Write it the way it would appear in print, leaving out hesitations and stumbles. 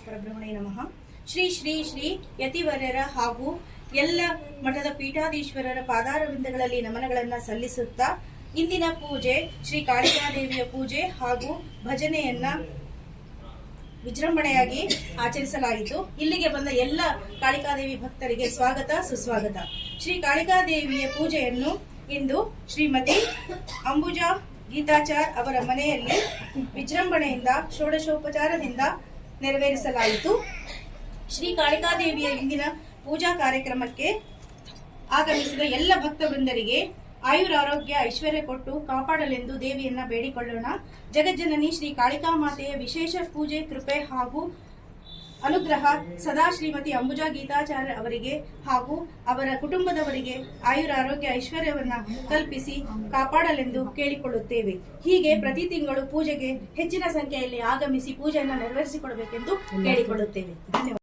ಪರಬ್ರಹ್ಮಣೇ ನಮಃ. ಶ್ರೀ ಶ್ರೀ ಶ್ರೀ ಯತಿವರ್ಯರ ಹಾಗೂ ಎಲ್ಲ ಮಠದ ಪೀಠಾಧೀಶ್ವರರ ಪಾದಾರವಿಂದಗಳಲ್ಲಿ ನಮನಗಳನ್ನು ಸಲ್ಲಿಸುತ್ತಾ ಇಂದಿನ ಪೂಜೆ ಶ್ರೀ ಕಾಳಿಕಾದೇವಿಯ ಪೂಜೆ ಹಾಗೂ ಭಜನೆಯನ್ನ ವಿಜೃಂಭಣೆಯಾಗಿ ಆಚರಿಸಲಾಯಿತು. ಇಲ್ಲಿಗೆ ಬಂದ ಎಲ್ಲ ಕಾಳಿಕಾದೇವಿ ಭಕ್ತರಿಗೆ ಸ್ವಾಗತ ಸುಸ್ವಾಗತ. ಶ್ರೀ ಕಾಳಿಕಾದೇವಿಯ ಪೂಜೆಯನ್ನು ಇಂದು ಶ್ರೀಮತಿ ಅಂಬುಜಾ ಗೀತಾಚಾರ್ ಅವರ ಮನೆಯಲ್ಲಿ ವಿಜೃಂಭಣೆಯಿಂದ ಷೋಡಶೋಪಚಾರದಿಂದ ನೆರವೇರಿಸಲಾಯಿತು. ಶ್ರೀ ಕಾಳಿಕಾದೇವಿಯ ಇಂದಿನ ಪೂಜಾ ಕಾರ್ಯಕ್ರಮಕ್ಕೆ ಆಗಮಿಸಿದ ಎಲ್ಲ ಭಕ್ತವೃಂದರಿಗೆ ಆಯುರಾರೋಗ್ಯ ಐಶ್ವರ್ಯ ಕೊಟ್ಟು ಕಾಪಾಡಲೆಂದು ದೇವಿಯನ್ನ ಬೇಡಿಕೊಳ್ಳೋಣ. ಜಗಜ್ಜನನಿ ಶ್ರೀ ಕಾಳಿಕಾ ಮಾತೆಯ ವಿಶೇಷ ಪೂಜೆ ಕೃಪೆ ಹಾಗೂ ಅನುಗ್ರಹ ಸದಾ ಶ್ರೀಮತಿ ಅಂಬುಜಾ ಗೀತಾಚಾರ್ಯ ಅವರಿಗೆ ಹಾಗೂ ಅವರ ಕುಟುಂಬದವರಿಗೆ ಆಯುರಾರೋಗ್ಯ ಐಶ್ವರ್ಯವನ್ನ ಕಲ್ಪಿಸಿ ಕಾಪಾಡಲೆಂದು ಕೇಳಿಕೊಳ್ಳುತ್ತೇವೆ. ಹೀಗೆ ಪ್ರತಿ ತಿಂಗಳು ಪೂಜೆಗೆ ಹೆಚ್ಚಿನ ಸಂಖ್ಯೆಯಲ್ಲಿ ಆಗಮಿಸಿ ಪೂಜೆಯನ್ನು ನೆರವೇರಿಸಿಕೊಡಬೇಕೆಂದು ಕೇಳಿಕೊಳ್ಳುತ್ತೇವೆ. ಧನ್ಯವಾದ.